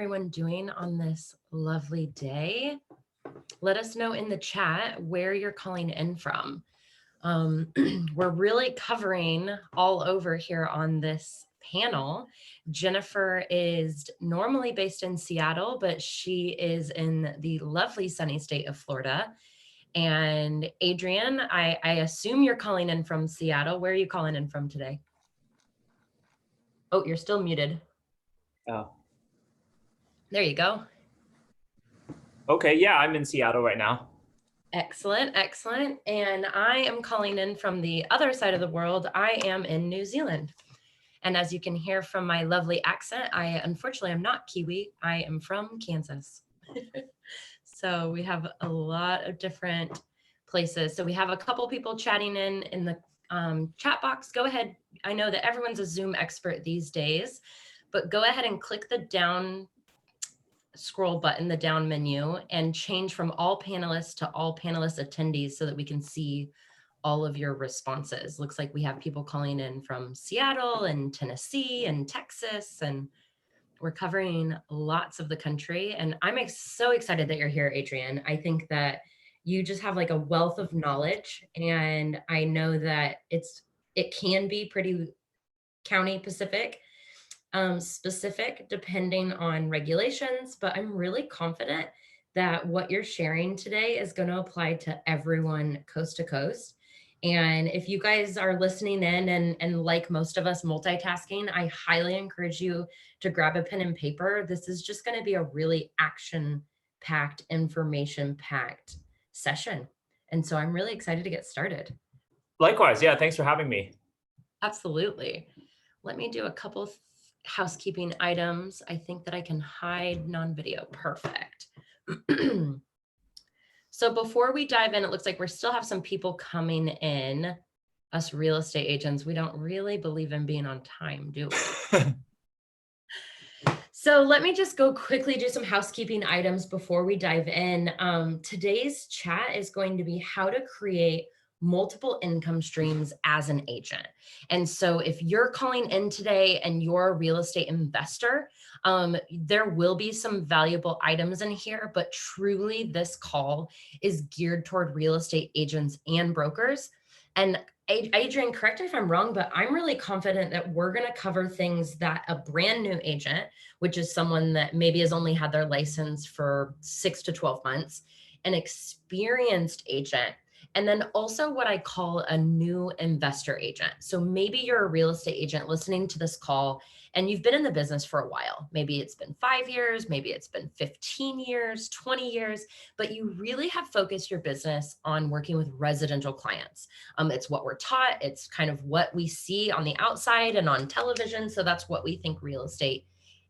everyone doing on this lovely day? Let us know in the chat where you're calling in from. We're really covering all over here on this panel. Jennifer is normally based in Seattle, but she is in the lovely sunny state of Florida. And Adrian, I assume you're calling in from Seattle. Where are you calling in from today? Oh, you're still muted. Oh. There you go. Okay, yeah, I'm in Seattle right now. Excellent, excellent. And I am calling in from the other side of the world. I am in New Zealand. And as you can hear from my lovely accent, I unfortunately am not Kiwi. I am from Kansas. So we have a lot of different places. So we have a couple people chatting in the chat box. Go ahead. I know that everyone's a Zoom expert these days, but go ahead and click the down scroll button, the down menu, and change from all panelists to all panelist attendees so that we can see all of your responses. Looks like we have people calling in from Seattle and Tennessee and Texas, and we're covering lots of the country. And I'm so excited that you're here, Adrian. I think that you just have like a wealth of knowledge, and I know that it can be pretty county specific depending on regulations, but I'm really confident that what you're sharing today is going to apply to everyone coast to coast. And if you guys are listening in and like most of us multitasking, I highly encourage you to grab a pen and paper. This is just going to be a really action-packed, information-packed session. And so I'm really excited to get started. Likewise, yeah, thanks for having me. Absolutely. Let me do a couple housekeeping items. I think that I can hide non-video. Perfect. So before we dive in, it looks like we still have some people coming in. Us real estate agents, we don't really believe in being on time, do we? So let me just go quickly do some housekeeping items before we dive in. Today's chat is going to be how to create multiple income streams as an agent. And so if you're calling in today and you're a real estate investor, there will be some valuable items in here, but truly this call is geared toward real estate agents and brokers. And Adrian, correct me if I'm wrong, but I'm really confident that we're going to cover things that a brand new agent, which is someone that maybe has only had their license for 6 to 12 months, an experienced agent, and then also what I call a new investor agent. So maybe you're a real estate agent listening to this call and you've been in the business for a while. Maybe it's been 5 years, maybe it's been 15 years, 20 years, but you really have focused your business on working with residential clients. It's what we're taught. It's kind of what we see on the outside and on television. So that's what we think real estate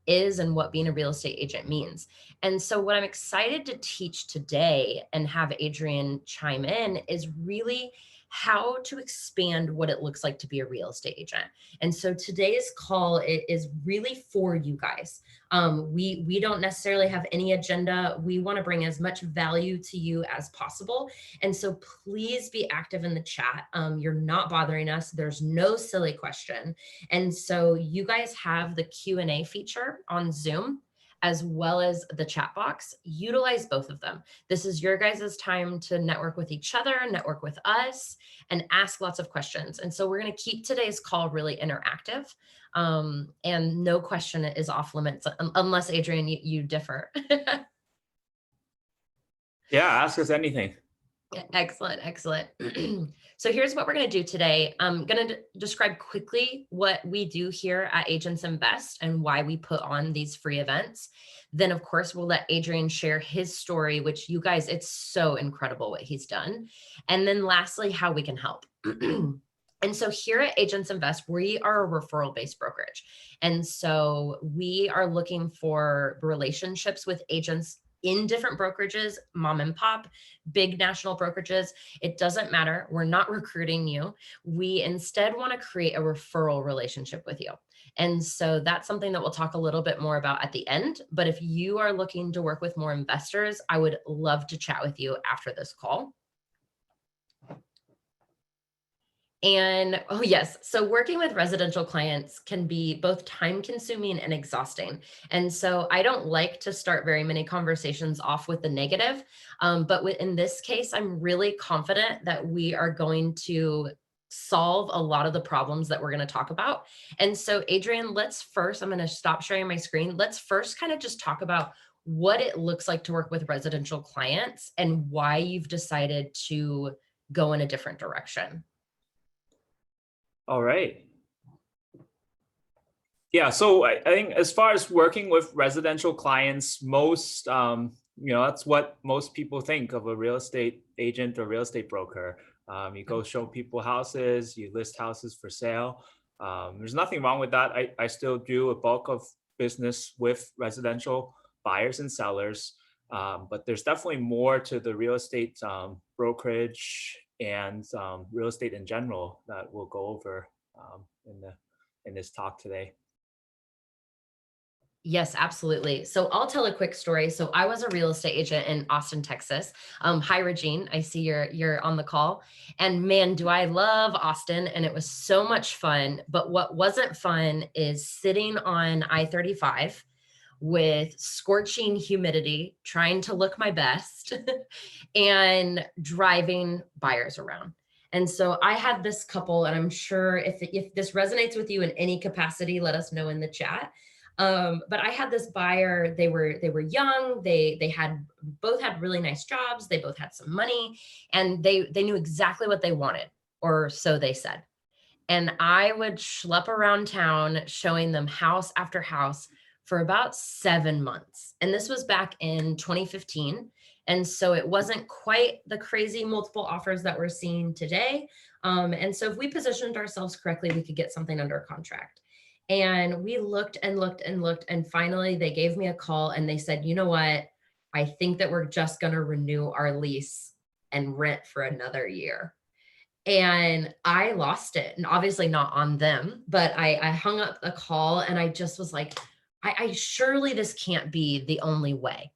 is and what being a real estate agent means. And so what I'm excited to teach today and have Adrian chime in is really how to expand what it looks like to be a real estate agent. And so today's call is really for you guys. We don't necessarily have any agenda. We want to bring as much value to you as possible. And so please be active in the chat. You're not bothering us. There's no silly question. And so you guys have the Q&A feature on Zoom, as well as the chat box. Utilize both of them. This is your guys' time to network with each other, network with us, and ask lots of questions. And so we're going to keep today's call really interactive. And no question is off limits, unless, Adrian, you differ. Yeah, ask us anything. Excellent, excellent. So here's what we're going to do today. I'm going to describe quickly what we do here at Agents Invest and why we put on these free events. Then, of course, we'll let Adrian share his story, which you guys, it's so incredible what he's done. And then lastly, how we can help. And so here at Agents Invest, we are a referral-based brokerage. And so we are looking for relationships with agents in different brokerages, mom and pop, big national brokerages. It doesn't matter. We're not recruiting you. We instead want to create a referral relationship with you. And so that's something that we'll talk a little bit more about at the end. But if you are looking to work with more investors, I would love to chat with you after this call. And oh, yes. So working with residential clients can be both time consuming and exhausting. And so I don't like to start very many conversations off with the negative. But in this case, I'm really confident that we are going to solve a lot of the problems that we're going to talk about. And so, Adrian, I'm going to stop sharing my screen. Let's first kind of just talk about what it looks like to work with residential clients and why you've decided to go in a different direction. All right. Yeah, so I think as far as working with residential clients, that's what most people think of a real estate agent or real estate broker. You go show people houses, you list houses for sale. There's nothing wrong with that. I still do a bulk of business with residential buyers and sellers, but there's definitely more to the real estate brokerage and real estate in general that we'll go over in this talk today. Yes, absolutely. So I'll tell a quick story. So I was a real estate agent in Austin, Texas. Hi, Regine. I see you're on the call. And man, do I love Austin. And it was so much fun. But what wasn't fun is sitting on I-35 with scorching humidity, trying to look my best, and driving buyers around. And so I had this couple, and I'm sure if this resonates with you in any capacity, let us know in the chat. But I had this buyer. They were young. They had both had really nice jobs. They both had some money, and they knew exactly what they wanted, or so they said. And I would schlep around town showing them house after house for about 7 months. And this was back in 2015. And so it wasn't quite the crazy multiple offers that we're seeing today. And so if we positioned ourselves correctly, we could get something under contract. And we looked and looked and looked. And finally, they gave me a call and they said, you know what? I think that we're just going to renew our lease and rent for another year. And I lost it. And obviously not on them, but I hung up the call and I just was like, I surely this can't be the only way.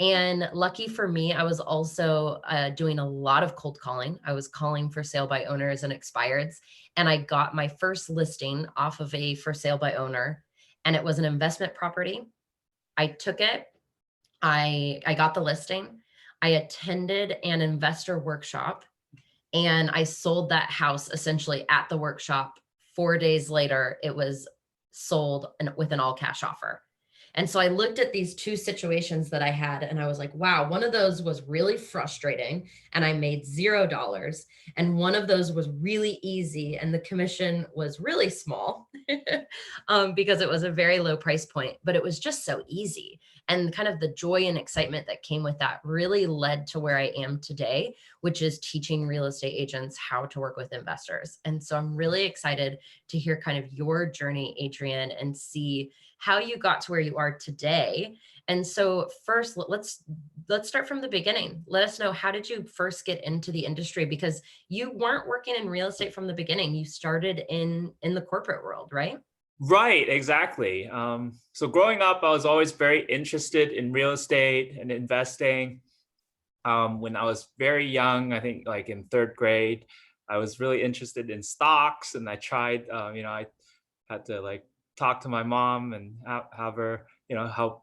And lucky for me, I was also doing a lot of cold calling. I was calling for sale by owners and expireds. And I got my first listing off of a for sale by owner. And it was an investment property. I took it. I got the listing. I attended an investor workshop and I sold that house essentially at the workshop. 4 days later, it was sold with an all cash offer. And so I looked at these two situations that I had and I was like, wow, one of those was really frustrating and I made $0. And one of those was really easy and the commission was really small because it was a very low price point, but it was just so easy. And kind of the joy and excitement that came with that really led to where I am today, which is teaching real estate agents how to work with investors. And so I'm really excited to hear kind of your journey, Adrian, and see how you got to where you are today. And so first, let's start from the beginning. Let us know, how did you first get into the industry? Because you weren't working in real estate from the beginning. You started in the corporate world, right? Right, exactly. So growing up, I was always very interested in real estate and investing. When I was very young, I think like in third grade, I was really interested in stocks, and I tried. I had to like talk to my mom and have her, help,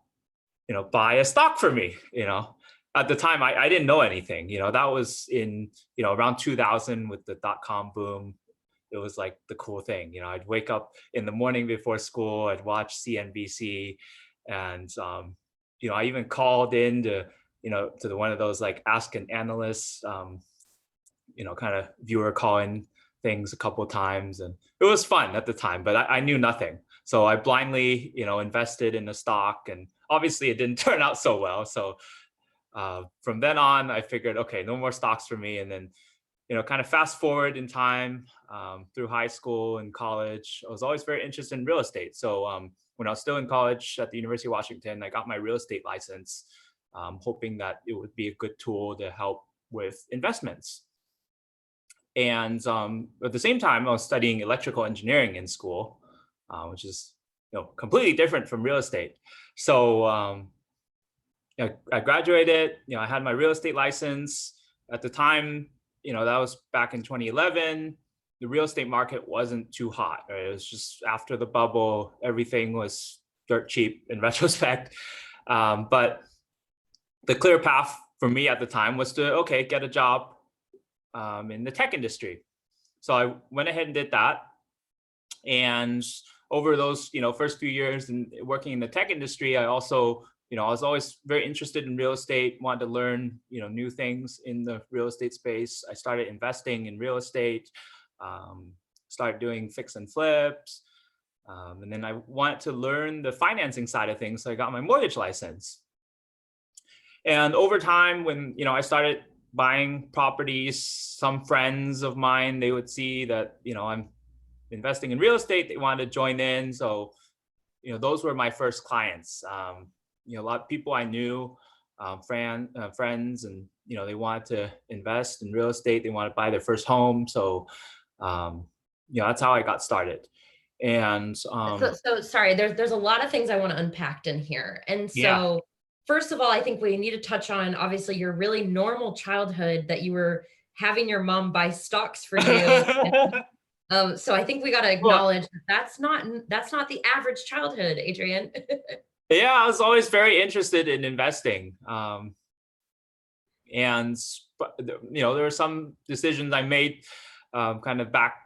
buy a stock for me. At the time, I didn't know anything. That was in around 2000 with the dot-com boom. It was like the cool thing. I'd wake up in the morning before school, I'd watch CNBC, and I even called in to one of those like ask an analyst, kind of viewer call-in things a couple of times, and it was fun at the time. But I knew nothing, so I blindly invested in the stock, and obviously it didn't turn out so well. So from then on, I figured, okay, no more stocks for me, and then kind of fast forward in time through high school and college, I was always very interested in real estate. So when I was still in college at the University of Washington, I got my real estate license, hoping that it would be a good tool to help with investments. And at the same time, I was studying electrical engineering in school, which is completely different from real estate. So I graduated. I had my real estate license at the time. That was back in 2011. the real estate market wasn't too hot. Right? It was just after the bubble, everything was dirt cheap in retrospect. But the clear path for me at the time was to, okay, get a job in the tech industry. So I went ahead and did that. And over those, first few years and working in the tech industry, I also, I was always very interested in real estate, wanted to learn, new things in the real estate space. I started investing in real estate, started doing fix and flips. And then I wanted to learn the financing side of things. So I got my mortgage license. And over time, when, I started buying properties, some friends of mine, they would see that, I'm investing in real estate, they wanted to join in. So, those were my first clients. A lot of people I knew, friends, and, they wanted to invest in real estate. They wanted to buy their first home. So, that's how I got started. And So sorry, there's a lot of things I want to unpack in here. And yeah. so first of all, I think we need to touch on obviously your really normal childhood that you were having your mom buy stocks for you. So I think we got to Well, acknowledge that that's not the average childhood, Adrian. yeah, I was always very interested in investing. And there were some decisions I made kind of back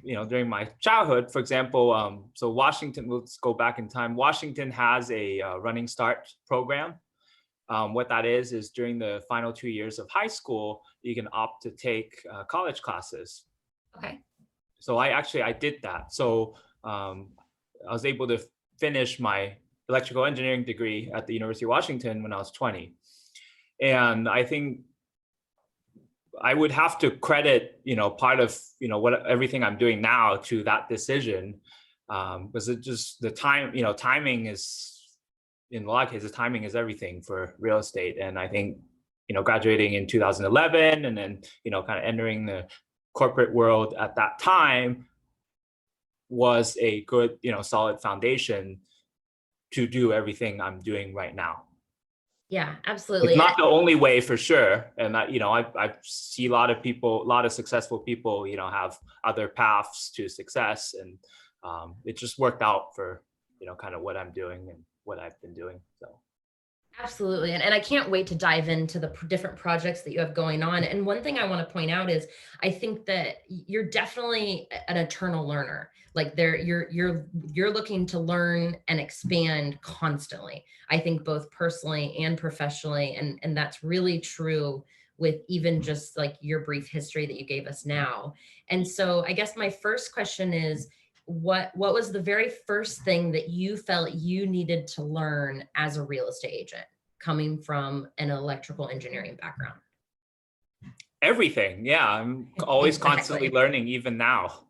during my childhood. For example, so Washington, let's go back in time. Washington has a running start program. What that is during the final 2 years of high school, you can opt to take college classes. Okay. So I did that. So I was able to finish my electrical engineering degree at the University of Washington when I was 20. And I think I would have to credit, part of, what everything I'm doing now to that decision, because it just the time, timing is, in a lot of cases, timing is everything for real estate. And I think, graduating in 2011 and then, kind of entering the corporate world at that time was a good, solid foundation to do everything I'm doing right now. Yeah, It's absolutely. not the only way for sure. And I see a lot of people, a lot of successful people, have other paths to success. And it just worked out for, kind of what I'm doing and what I've been doing. So. Absolutely. And I can't wait to dive into the different projects that you have going on. And one thing I want to point out is I think that you're definitely an eternal learner. Like you're looking to learn and expand constantly. I think both personally and professionally. And that's really true with even just like your brief history that you gave us now. And so I guess my first question is what was the very first thing that you felt you needed to learn as a real estate agent coming from an electrical engineering background? Everything. Yeah. I'm always constantly Exactly. learning even now.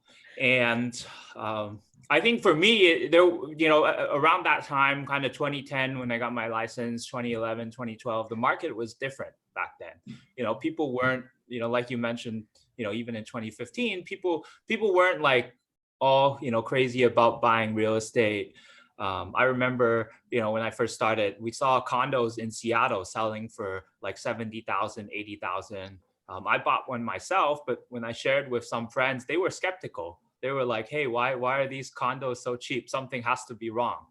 And I think for me, there, around that time, kind of 2010, when I got my license, 2011, 2012, the market was different back then. People weren't, like you mentioned, even in 2015, people weren't like all, crazy about buying real estate. I remember, when I first started, we saw condos in Seattle selling for like 70,000, 80,000. I bought one myself, but when I shared with some friends, they were skeptical. They were like, "Hey, why are these condos so cheap? Something has to be wrong."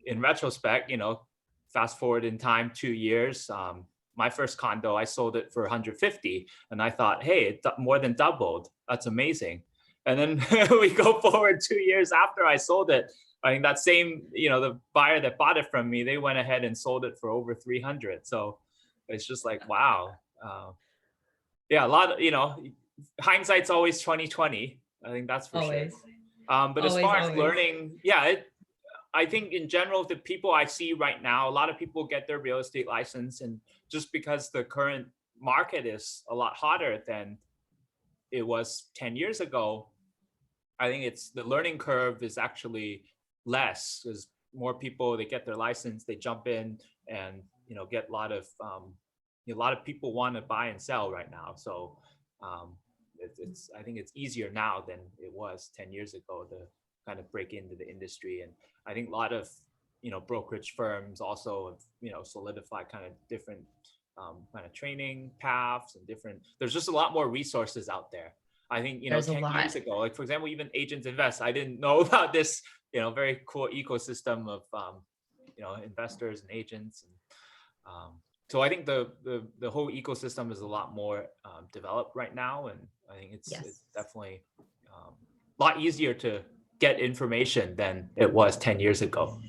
In retrospect, fast forward in time 2 years, my first condo, I sold it for 150, and I thought, "Hey, it more than doubled. That's amazing." And then we go forward 2 years after I sold it. I think that same, the buyer that bought it from me, they went ahead and sold it for over 300. So it's just like, wow. Yeah, a lot of, hindsight's always 2020. I think that's for sure. Always, But as always, far as always. learning, yeah, I think in general, the people I see right now, a lot of people get their real estate license, and just because the current market is a lot hotter than it was 10 years ago, I think it's the learning curve is actually less because more people, they get their license, they jump in and, get a lot of people want to buy and sell right now. So I think it's easier now than it was 10 years ago to kind of break into the industry. And I think a lot of, brokerage firms also have, solidified kind of different kind of training paths and different, there's just a lot more resources out there. I think, There's a 10 lot. years ago, like for example, even Agents Invest, I didn't know about this, very cool ecosystem of, investors and agents. And so I think the whole ecosystem is a lot more developed right now. And I think it's Yes. definitely a lot easier to get information than it was 10 years ago.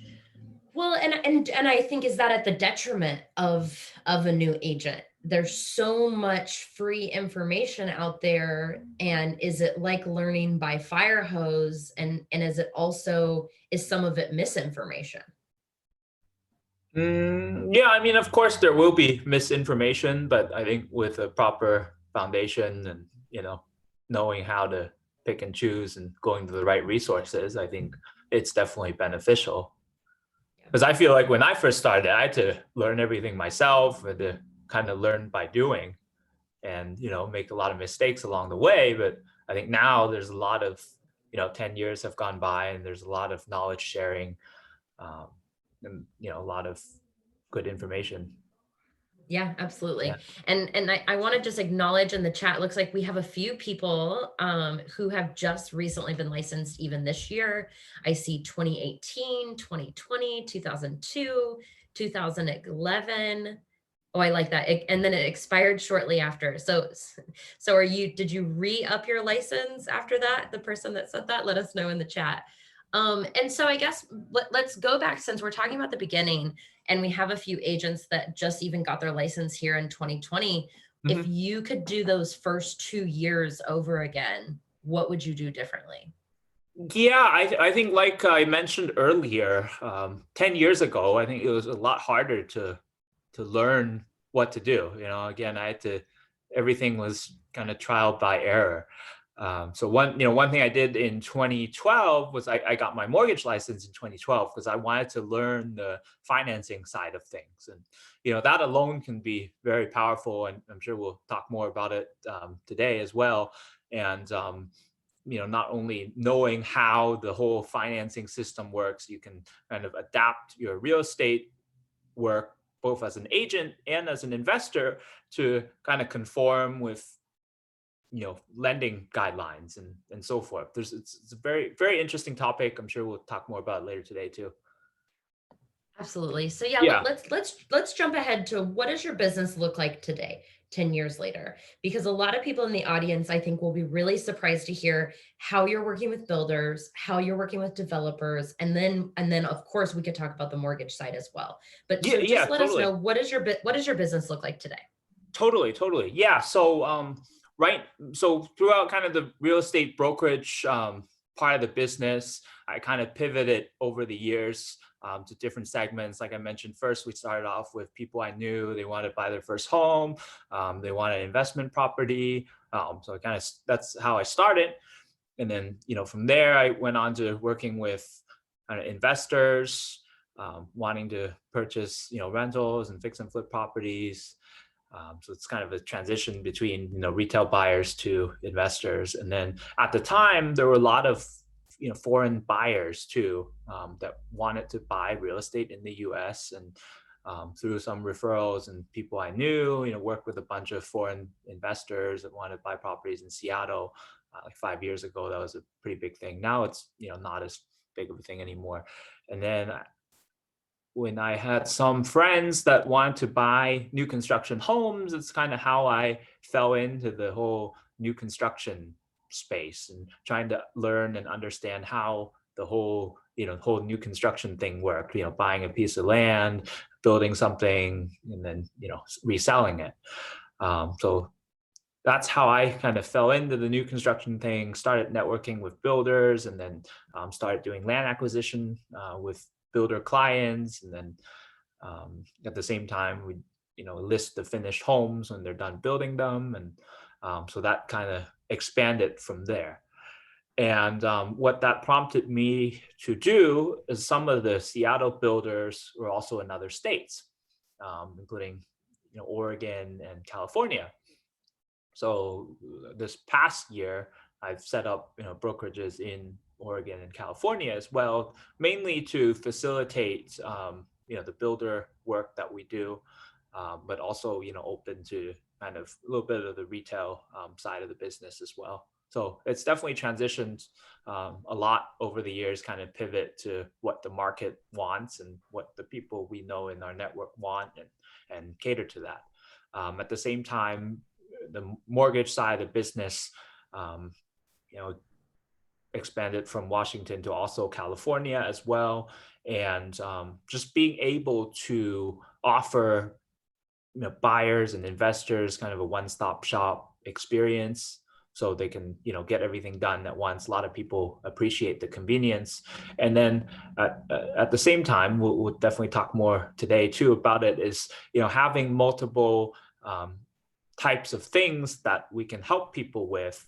Well, and I think is that at the detriment of a new agent? There's so much free information out there, and is it like learning by fire hose? And is it also is some of it misinformation? Yeah, I mean, of course, there will be misinformation, but I think with a proper foundation and knowing how to pick and choose and going to the right resources, I think it's definitely beneficial. Yeah. Because I feel like when I first started, I had to learn everything myself and to kind of learn by doing, and make a lot of mistakes along the way. But I think now there's a lot of 10 years have gone by, and there's a lot of knowledge sharing, um, and a lot of good information. Yeah, Yeah. absolutely. And I want to just acknowledge in the chat, it looks like we have a few people who have just recently been licensed even this year. I see 2018, 2020, 2002, 2011. Oh, I like that. And then it expired shortly after. So did you re-up your license after that? The person that said that, let us know in the chat. And so I guess let's go back since we're talking about the beginning and we have a few agents that just even got their license here in 2020. If Mhm. you could do those first 2 years over again, what would you do differently? Yeah, I think like I mentioned earlier, 10 years ago, I think it was a lot harder to learn what to do. Again, everything was kind of trial by error. So one thing I did in 2012 was I got my mortgage license in 2012 because I wanted to learn the financing side of things. And, that alone can be very powerful. And I'm sure we'll talk more about it today as well. And, not only knowing how the whole financing system works, you can kind of adapt your real estate work both as an agent and as an investor to kind of conform with lending guidelines and so forth. It's a very very interesting topic. I'm sure we'll talk more about it later today too. Absolutely. So yeah, Yeah. let's jump ahead to what does your business look like today, 10 years later? Because a lot of people in the audience, I think, will be really surprised to hear how you're working with builders, how you're working with developers, and then of course we could talk about the mortgage side as well. But Yeah, so yeah, just let us know totally. what does your business look like today? Totally. Yeah. So, right. So throughout kind of the real estate brokerage part of the business, I kind of pivoted over the years to different segments. Like I mentioned, first we started off with people I knew. They wanted to buy their first home. They wanted investment property. So that's how I started. And then, from there, I went on to working with kind of investors wanting to purchase, rentals and fix and flip properties. So it's kind of a transition between retail buyers to investors. And then at the time, there were a lot of foreign buyers too that wanted to buy real estate in the U.S. And through some referrals and people I knew, worked with a bunch of foreign investors that wanted to buy properties in Seattle. Like 5 years ago, that was a pretty big thing. Now it's not as big of a thing anymore. And then when I had some friends that wanted to buy new construction homes, it's kind of how I fell into the whole new construction space and trying to learn and understand how the whole new construction thing worked, buying a piece of land, building something, and then, reselling it. So that's how I kind of fell into the new construction thing, started networking with builders, and then started doing land acquisition with builder clients. And then at the same time, we list the finished homes when they're done building them. And so that kind of expanded from there. And what that prompted me to do is some of the Seattle builders were also in other states, including Oregon and California. So this past year, I've set up brokerages in Oregon and California as well, mainly to facilitate the builder work that we do, but also open to kind of a little bit of the retail side of the business as well. So it's definitely transitioned a lot over the years, kind of pivot to what the market wants and what the people we know in our network want, and cater to that. At the same time, the mortgage side of business, um, you know, expanded from Washington to also California as well, and just being able to offer, buyers and investors kind of a one-stop shop experience, so they can, get everything done at once. A lot of people appreciate the convenience. And then at the same time, we'll definitely talk more today too about it, is, having multiple types of things that we can help people with.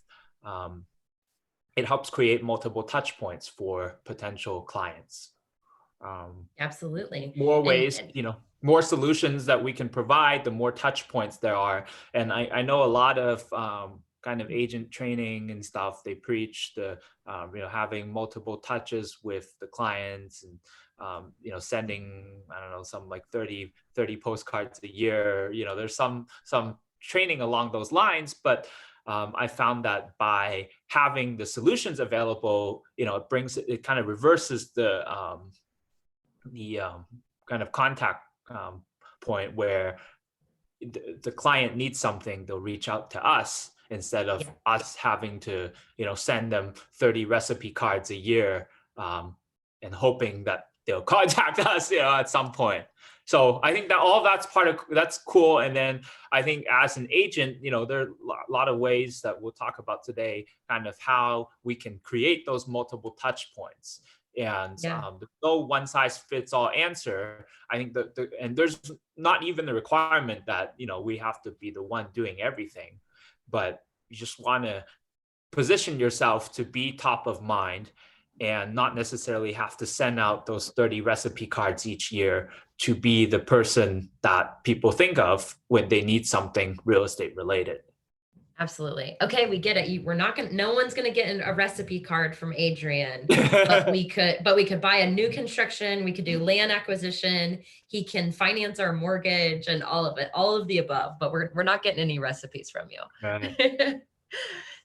It helps create multiple touch points for potential clients. Absolutely. More ways, And more solutions that we can provide, the more touch points there are. And I know a lot of kind of agent training and stuff, they preach the, having multiple touches with the clients, and, sending, I don't know, some like 30 postcards a year. There's some training along those lines, but I found that by having the solutions available, it kind of reverses the kind of contact point where the client needs something, they'll reach out to us instead of yeah, us having to, send them 30 recipe cards a year, and hoping that they'll contact us, at some point. So I think that all that's cool. And then I think as an agent, there are a lot of ways that we'll talk about today, kind of how we can create those multiple touch points. And yeah, there's no one size fits all answer. I think and there's not even the requirement that, we have to be the one doing everything, but you just want to position yourself to be top of mind, and not necessarily have to send out those 30 recipe cards each year to be the person that people think of when they need something real estate related. absolutely. Okay, we get it. We're not gonna, no one's gonna get a recipe card from Adrian, but we could buy a new construction, we could do land acquisition, he can finance our mortgage and all of it, all of the above, but we're not getting any recipes from Right. you.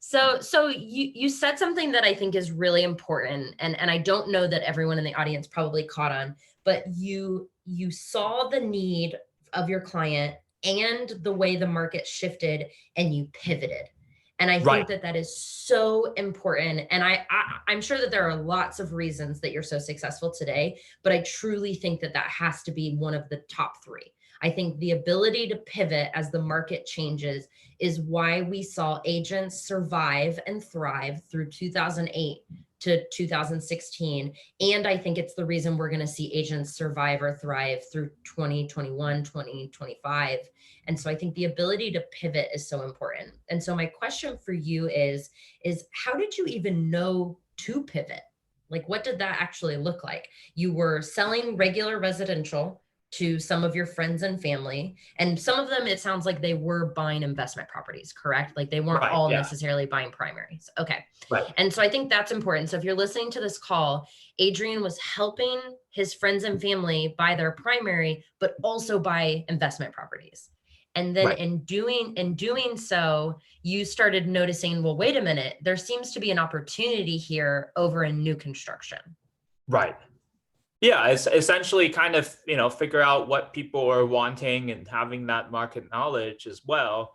So you said something that I think is really important, and I don't know that everyone in the audience probably caught on, but you saw the need of your client and the way the market shifted, and you pivoted. And I think Right. that that is so important. And I'm sure that there are lots of reasons that you're so successful today, but I truly think that that has to be one of the top three. I think the ability to pivot as the market changes is why we saw agents survive and thrive through 2008 to 2016. And I think it's the reason we're going to see agents survive or thrive through 2021, 2025. And so I think the ability to pivot is so important. And so my question for you is how did you even know to pivot? Like, what did that actually look like? You were selling regular residential to some of your friends and family, and some of them, it sounds like they were buying investment properties, correct? Like they weren't Right. all Yeah. necessarily buying primaries. Okay. Right. And so I think that's important. So if you're listening to this call, Adrian was helping his friends and family buy their primary, but also buy investment properties. And then Right. in doing so, you started noticing, well, wait a minute, there seems to be an opportunity here over in new construction. Right. Yeah, it's essentially kind of, figure out what people are wanting and having that market knowledge as well.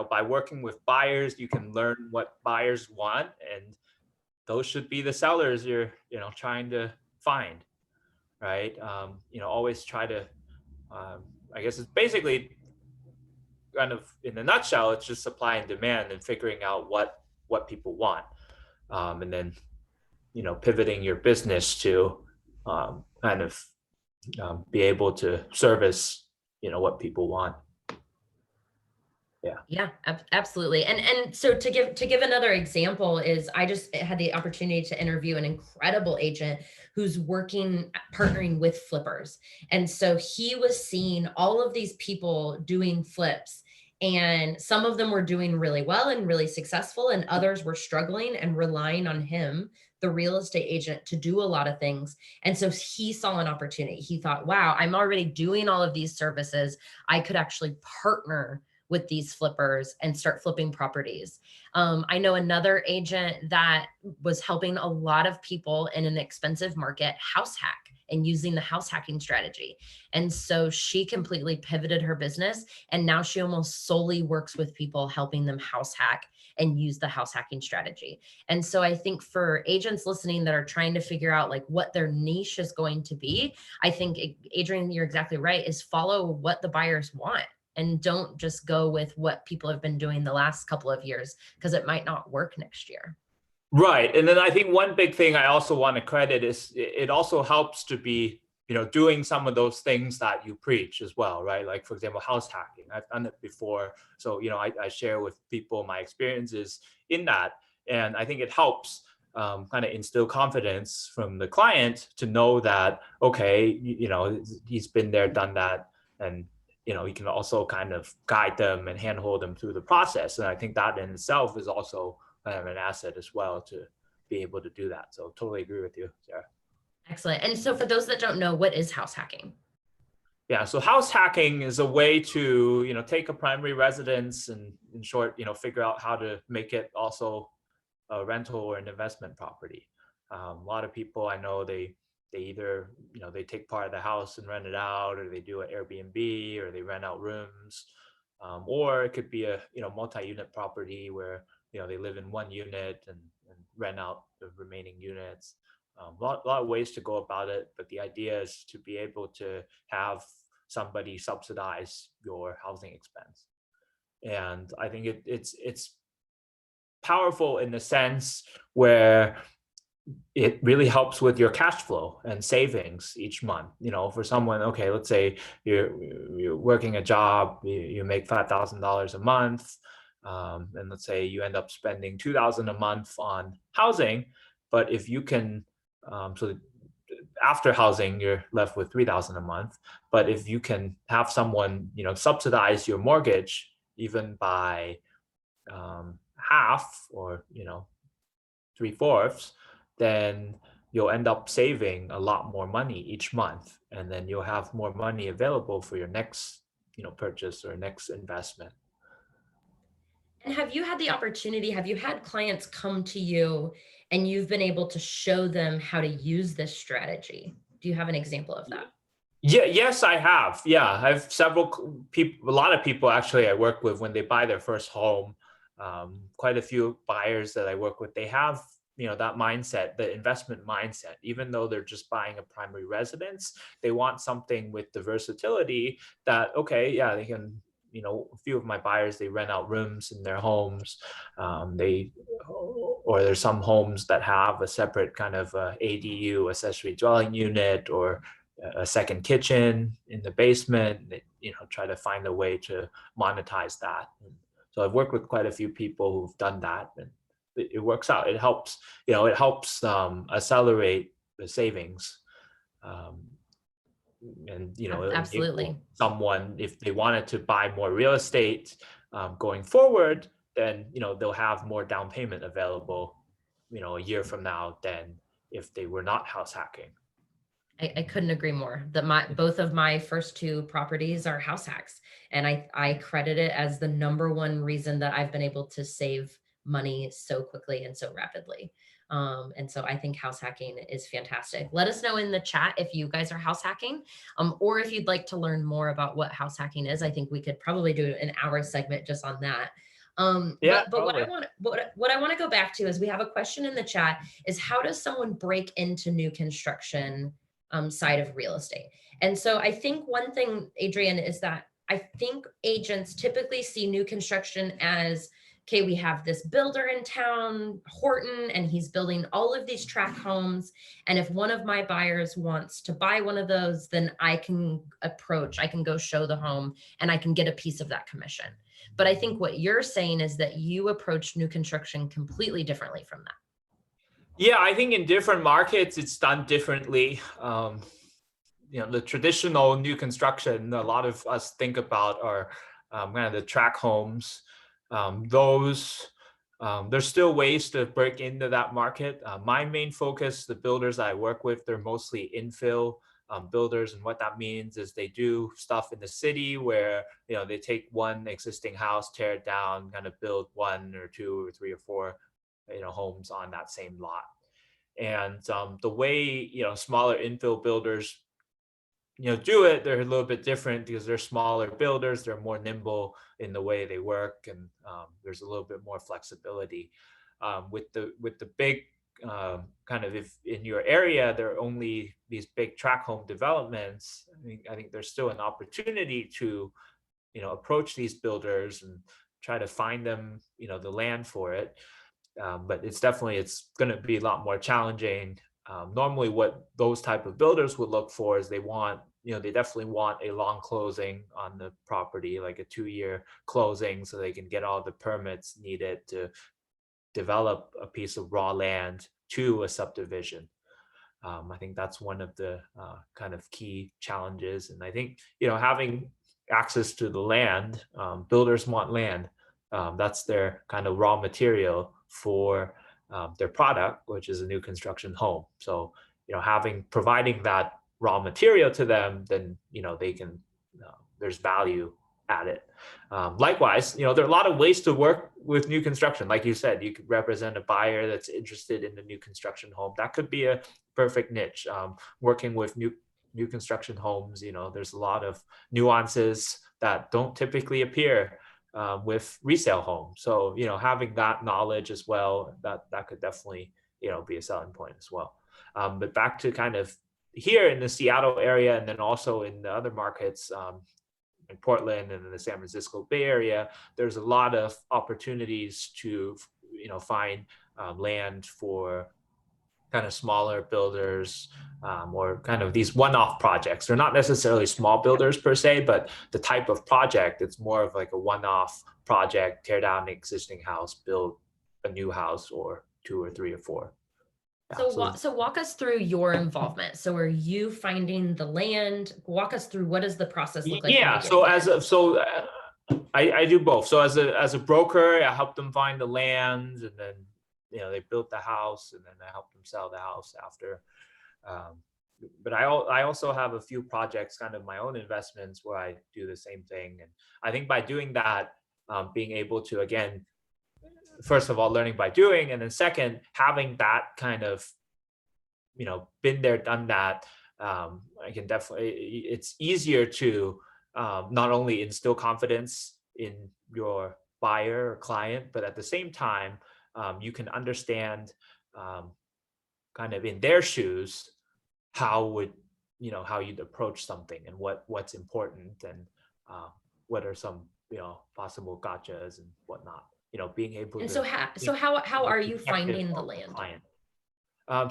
By working with buyers, you can learn what buyers want, and those should be the sellers you're, trying to find, right? Always try to, I guess it's basically kind of in a nutshell, it's just supply and demand and figuring out what people want, and then, pivoting your business to kind of be able to service, what people want. Yeah. Yeah, absolutely. And so to give another example is I just had the opportunity to interview an incredible agent who's partnering with flippers. And so he was seeing all of these people doing flips, and some of them were doing really well and really successful, and others were struggling and relying on him, the real estate agent, to do a lot of things. And so he saw an opportunity. He thought, wow, I'm already doing all of these services. I could actually partner with these flippers and start flipping properties. I know another agent that was helping a lot of people in an expensive market house hack and using the house hacking strategy. And so she completely pivoted her business, and now she almost solely works with people, helping them house hack and use the house hacking strategy. And so I think for agents listening that are trying to figure out like what their niche is going to be, I think Adrian, you're exactly right, is follow what the buyers want and don't just go with what people have been doing the last couple of years, because it might not work next year. Right. And then I think one big thing I also want to credit is it also helps to be, doing some of those things that you preach as well, right? Like, for example, house hacking. I've done it before. So, I share with people my experiences in that. And I think it helps kind of instill confidence from the client to know that, okay, he's been there, done that. And, he can also kind of guide them and handhold them through the process. And I think that in itself is also kind of an asset as well to be able to do that. So totally agree with you, Sarah. Excellent. And so for those that don't know, what is house hacking? Yeah, so house hacking is a way to, take a primary residence and in short, figure out how to make it also a rental or an investment property. A lot of people I know, they either, they take part of the house and rent it out, or they do an Airbnb, or they rent out rooms. Or it could be a, multi-unit property where, they live in one unit and rent out the remaining units. Lot of ways to go about it, but the idea is to be able to have somebody subsidize your housing expense. And I think it's powerful in the sense where it really helps with your cash flow and savings each month. For someone, okay, let's say you're working a job, you make $5,000 a month, and let's say you end up spending $2,000 a month on housing, but if you can, so after housing, you're left with $3,000 a month. But if you can have someone, subsidize your mortgage even by half, or 3/4, then you'll end up saving a lot more money each month, and then you'll have more money available for your next purchase or next investment. And have you had the opportunity, have you had clients come to you and you've been able to show them how to use this strategy? Do you have an example of that? Yeah, yes, I have. Yeah, I have several people, a lot of people actually I work with when they buy their first home. Quite a few buyers that I work with, they have, that mindset, the investment mindset. Even though they're just buying a primary residence, they want something with the versatility that, okay, yeah, they can, a few of my buyers, they rent out rooms in their homes. Or there's some homes that have a separate kind of ADU, accessory dwelling unit, or a second kitchen in the basement. They, try to find a way to monetize that. And so I've worked with quite a few people who've done that, and it works out. It helps, accelerate the savings. And Absolutely. someone, if they wanted to buy more real estate going forward, then they'll have more down payment available a year from now than if they were not house hacking. I couldn't agree more. Both of my first two properties are house hacks, and I credit it as the number one reason that I've been able to save money so quickly and so rapidly. And so I think house hacking is fantastic. Let us know in the chat if you guys are house hacking, or if you'd like to learn more about what house hacking is. I think we could probably do an hour segment just on that. Yeah, But probably. what I want to go back to is we have a question in the chat: is how does someone break into new construction side of real estate? And so I think one thing, Adrian, is that I think agents typically see new construction as, okay, we have this builder in town, Horton, and he's building all of these tract homes. And if one of my buyers wants to buy one of those, then I can go show the home, and I can get a piece of that commission. But I think what you're saying is that you approach new construction completely differently from that. Yeah, I think in different markets it's done differently. The traditional new construction, a lot of us think about are kind of the tract homes. There's still ways to break into that market. My main focus, the builders I work with, they're mostly infill builders. And what that means is they do stuff in the city where, they take one existing house, tear it down, kind of build one or two or three or four, homes on that same lot. And the way, smaller infill builders, do it, they're a little bit different because they're smaller builders. They're more nimble in the way they work, and there's a little bit more flexibility. With the big kind of, if in your area there are only these big tract home developments, I think there's still an opportunity to approach these builders and try to find them the land for it. But it's going to be a lot more challenging. Normally what those type of builders would look for is they definitely want a long closing on the property, like a 2-year closing, so they can get all the permits needed to develop a piece of raw land to a subdivision. I think that's one of the kind of key challenges. And I think, having access to the land, builders want land. That's their kind of raw material for their product, which is a new construction home. So, providing that raw material to them, then, they can, there's value at it. Likewise, there are a lot of ways to work with new construction. Like you said, you could represent a buyer that's interested in the new construction home. That could be a perfect niche. Working with new construction homes, there's a lot of nuances that don't typically appear with resale homes. So, having that knowledge as well, that could definitely, be a selling point as well. But back to kind of here in the Seattle area, and then also in the other markets, in Portland and in the San Francisco Bay Area, there's a lot of opportunities to, find land for kind of smaller builders, or kind of these one-off projects. They're not necessarily small builders per se, but the type of project, it's more of like a one-off project, tear down an existing house, build a new house, or 2 or 3 or 4. So walk us through your involvement. So are you finding the land? Walk us through, what does the process look like? Yeah. I do both. So as a broker, I help them find the land, and then they built the house, and then I help them sell the house after. But I also have a few projects, kind of my own investments, where I do the same thing. And I think by doing that, being able to, again, first of all, learning by doing, and then second, having that kind of, been there, done that, I can definitely, it's easier to not only instill confidence in your buyer or client, but at the same time, you can understand kind of in their shoes, how you'd approach something, and what's important, and what are some, possible gotchas and whatnot. Being able And to. so how are you finding the land? Client.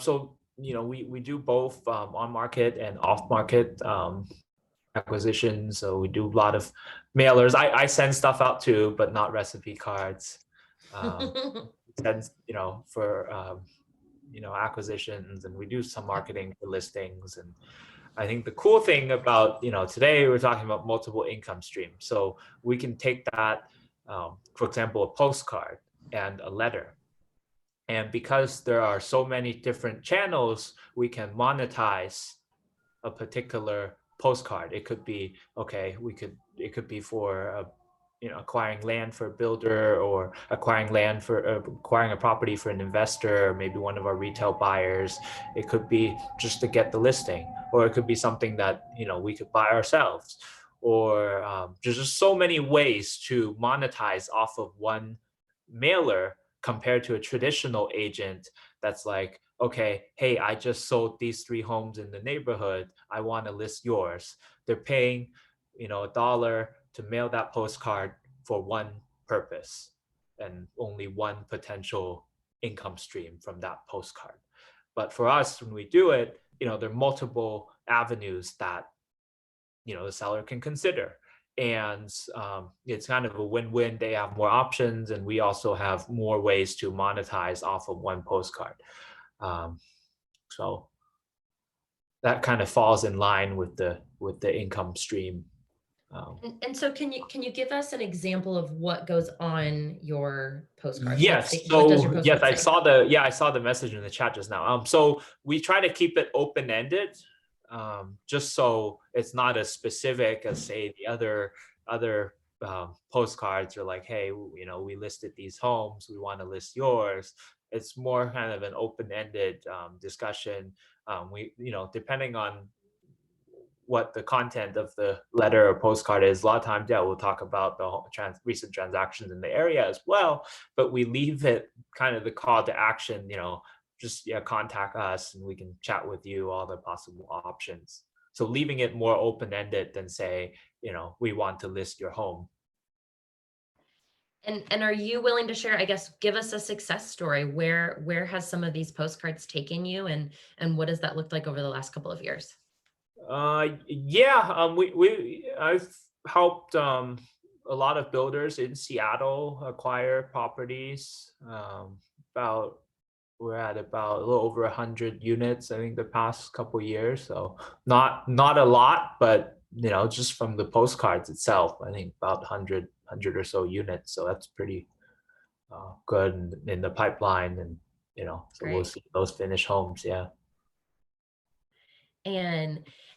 So, we do both on market and off market acquisitions. So we do a lot of mailers. I send stuff out too, but not recipe cards. Send, for acquisitions, and we do some marketing for listings. And I think the cool thing about, today we're talking about multiple income streams. So we can take that, for example, a postcard and a letter. And because there are so many different channels, we can monetize a particular postcard. It could be, it could be for acquiring land for a builder, or acquiring a property for an investor, or maybe one of our retail buyers. It could be just to get the listing, or it could be something that we could buy ourselves, or there's just so many ways to monetize off of one mailer, compared to a traditional agent that's like, okay, hey, I just sold these 3 homes in the neighborhood, I want to list yours. They're paying $1 to mail that postcard for one purpose, and only one potential income stream from that postcard. But for us, when we do it, there are multiple avenues that the seller can consider. And it's kind of a win-win. They have more options, and we also have more ways to monetize off of one postcard. So that kind of falls in line with the income stream. And so can you give us an example of what goes on your postcards? Yes. What does your postcard I say? saw the message in the chat just now. So we try to keep it open-ended. just so it's not as specific as say the other postcards are like, hey, we listed these homes, we want to list yours. It's more kind of an open-ended discussion. We depending on what the content of the letter or postcard is. A lot of times, yeah, we'll talk about the recent transactions in the area as well, but we leave it kind of the call to action, just contact us and we can chat with you all the possible options. So leaving it more open-ended than say, we want to list your home. And are you willing to share, I guess, give us a success story? Where has some of these postcards taken you, and what does that look like over the last couple of years? Yeah, I've helped a lot of builders in Seattle acquire properties. About We're at about a little over 100 units, I think, the past couple years. So not a lot, but just from the postcards itself, I think about 100 or so units. So that's pretty good in the pipeline, and so we'll Great. see those finished homes. Yeah.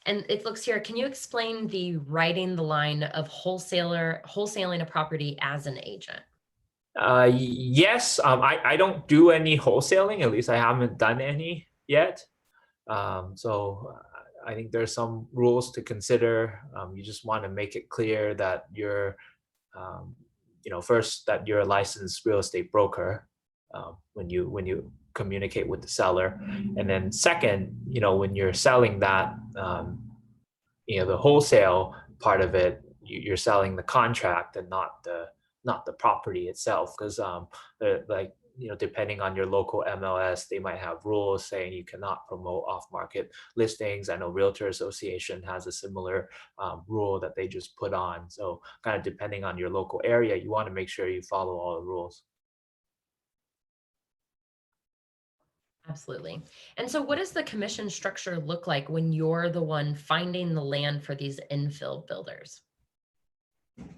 And it looks here, can you explain the writing the line of wholesaling a property as an agent? Yes, I don't do any wholesaling. At least I haven't done any yet. So I think there's some rules to consider. You just want to make it clear that um, first that you're a licensed real estate broker when you communicate with the seller, and then second, when you're selling that, the wholesale part of it, you're selling the contract and not the property itself, because like depending on your local MLS, they might have rules saying you cannot promote off-market listings. I know Realtor Association has a similar rule that they just put on. So kind of depending on your local area, you want to make sure you follow all the rules. Absolutely. And so what does the commission structure look like when you're the one finding the land for these infill builders?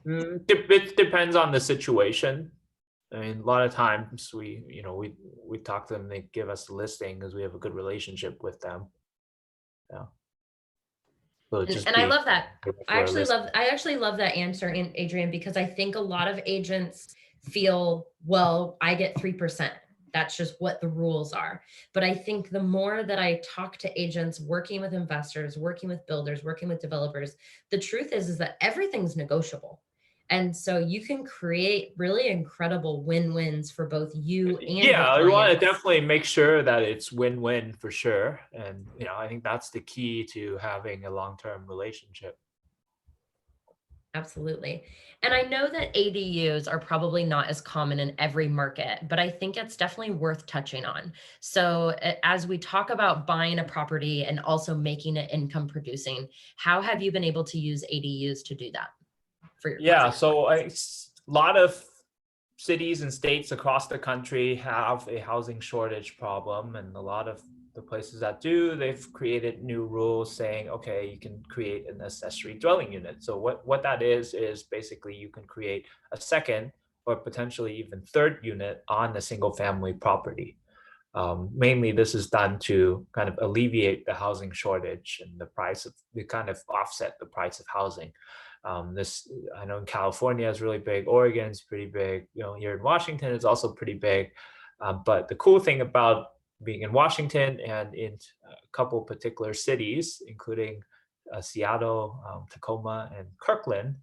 It depends on the situation. I mean, a lot of times we talk to them, they give us the listing because we have a good relationship with them. Yeah. So it just And I be love that. for a list. I actually love that answer, Adrian, because I think a lot of agents feel, well, I get 3%. That's just what the rules are. But I think the more that I talk to agents working with investors, working with builders, working with developers, the truth is that everything's negotiable. And so you can create really incredible win-wins for both you and your Yeah, we want to clients. definitely make sure that it's win-win for sure. And I think that's the key to having a long-term relationship. Absolutely. And I know that ADUs are probably not as common in every market, but I think it's definitely worth touching on. So, as we talk about buying a property and also making it income producing, how have you been able to use ADUs to do that for your Yeah, clients? so a lot of cities and states across the country have a housing shortage problem, and a lot of the places that do, they've created new rules saying, okay, you can create an accessory dwelling unit. So what that is basically you can create a second or potentially even third unit on a single family property. Mainly, this is done to kind of alleviate the housing shortage and they kind of offset the price of housing. This I know in California is really big. Oregon is pretty big. Here in Washington is also pretty big. But the cool thing about being in Washington and in a couple particular cities, including Seattle, Tacoma, and Kirkland,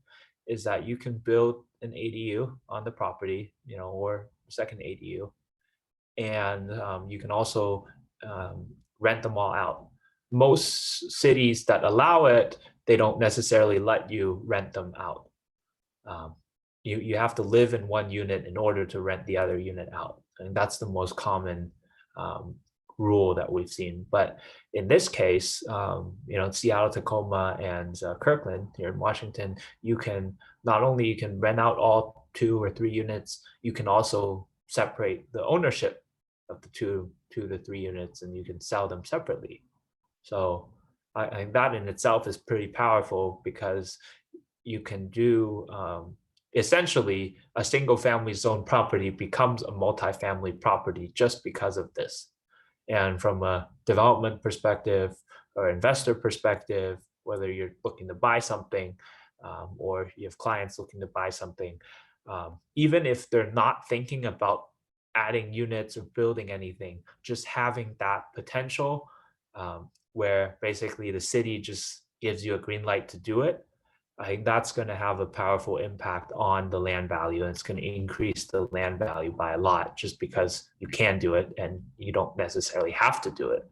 is that you can build an ADU on the property, or second ADU, and you can also rent them all out. Most cities that allow it, they don't necessarily let you rent them out. Um, you have to live in one unit in order to rent the other unit out, and that's the most common um, rule that we've seen. But in this case, in Seattle, Tacoma, and Kirkland here in Washington, you can not only you can rent out all 2 or 3 units, you can also separate the ownership of the two to three units, and you can sell them separately. So I think that in itself is pretty powerful, because you can do essentially a single family zone property becomes a multifamily property just because of this. And from a development perspective, or investor perspective, whether you're looking to buy something, or you have clients looking to buy something, even if they're not thinking about adding units or building anything, just having that potential, where basically the city just gives you a green light to do it, I think that's going to have a powerful impact on the land value, and it's going to increase the land value by a lot just because you can do it and you don't necessarily have to do it.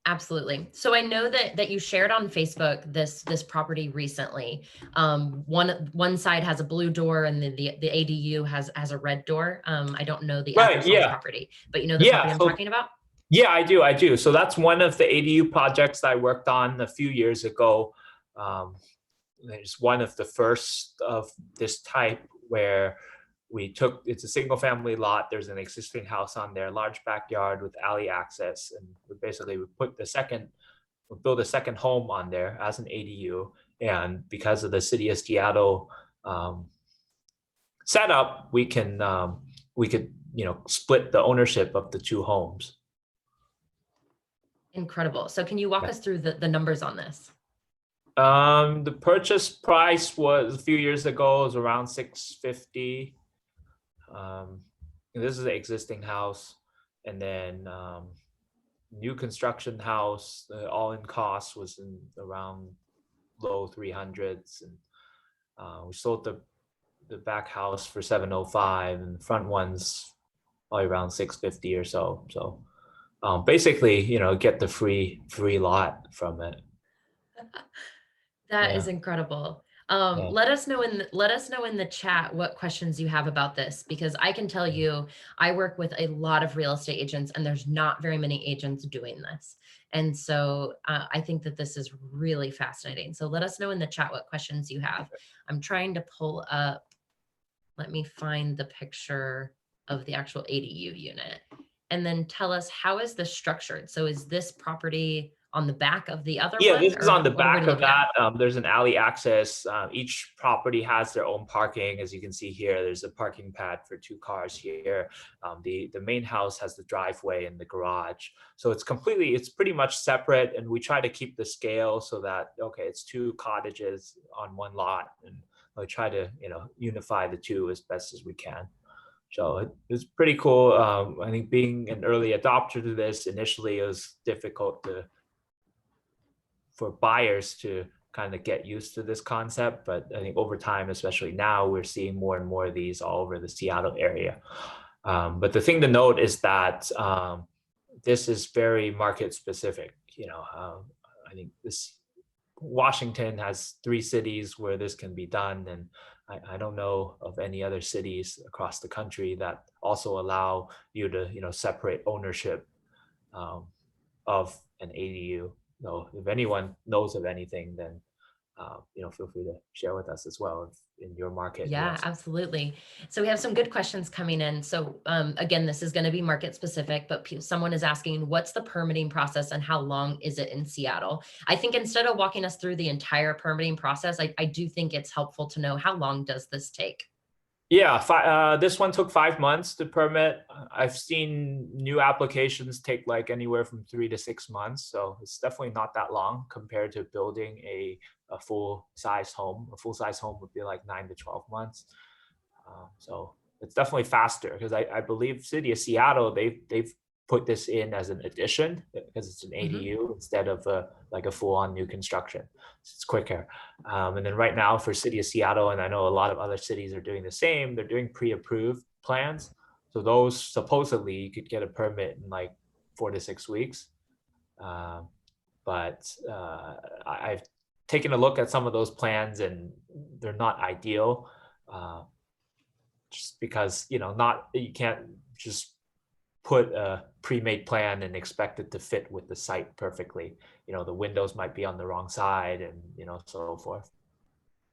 Absolutely. So I know that you shared on Facebook this property recently. One side has a blue door and the ADU has a red door. I don't know the Right. address on the Yeah. property, but you know the property Yeah. I'm So talking about? yeah, I do. I do. So that's one of the ADU projects that I worked on a few years ago. Um, it's one of the first of this type where it's a single family lot. There's an existing house on there, large backyard with alley access. And we build a second home on there as an ADU. And because of the city of Seattle um, setup, we could, split the ownership of the two homes. Incredible. So can you walk us through the numbers on this? The purchase price was a few years ago was around 650. And this is an existing house, and then new construction house, the all-in cost was in around low 300s, and we sold the back house for 705, and the front one's probably around 650 or so. So basically, get the free lot from it. That is Yeah. incredible. Yeah. Let us know in the chat what questions you have about this, because I can tell you I work with a lot of real estate agents and there's not very many agents doing this. And so I think that this is really fascinating. So let us know in the chat what questions you have. I'm trying to pull up, let me find the picture of the actual ADU unit, and then tell us, how is this structured? So is this property on the back of the other Yeah, one, this is on or the what are we back of looking at? that. There's an alley access. Each property has their own parking. As you can see here, there's a parking pad for 2 cars here. The main house has the driveway and the garage. So it's pretty much separate. And we try to keep the scale so that, okay, it's 2 cottages on one lot. And we try to, unify the two as best as we can. So it's pretty cool. I think being an early adopter to this, initially it was difficult for buyers to kind of get used to this concept. But I think over time, especially now, we're seeing more and more of these all over the Seattle area. But the thing to note is that this is very market specific. I think Washington has 3 cities where this can be done, and I don't know of any other cities across the country that also allow you to separate ownership of an ADU. So if anyone knows of anything, then feel free to share with us as well if in your market you Yeah, have. absolutely. So we have some good questions coming in. So again, this is going to be market specific, but someone is asking, what's the permitting process and how long is it in Seattle? I think instead of walking us through the entire permitting process, I do think it's helpful to know, how long does this take? Yeah, this one took 5 months to permit. I've seen new applications take like anywhere from 3 to 6 months, so it's definitely not that long compared to building a full size home. A full size home would be like 9 to 12 months. So it's definitely faster because I believe City of Seattle, they've put this in as an addition because it's an Mhm. ADU instead of like a full-on new construction. So it's quicker. And then right now for City of Seattle, and I know a lot of other cities are doing the same, they're doing pre-approved plans. So those supposedly you could get a permit in like 4 to 6 weeks. But I've taken a look at some of those plans and they're not ideal. Just because not you can't just put a pre-made plan and expect it to fit with the site perfectly. The windows might be on the wrong side, and so forth.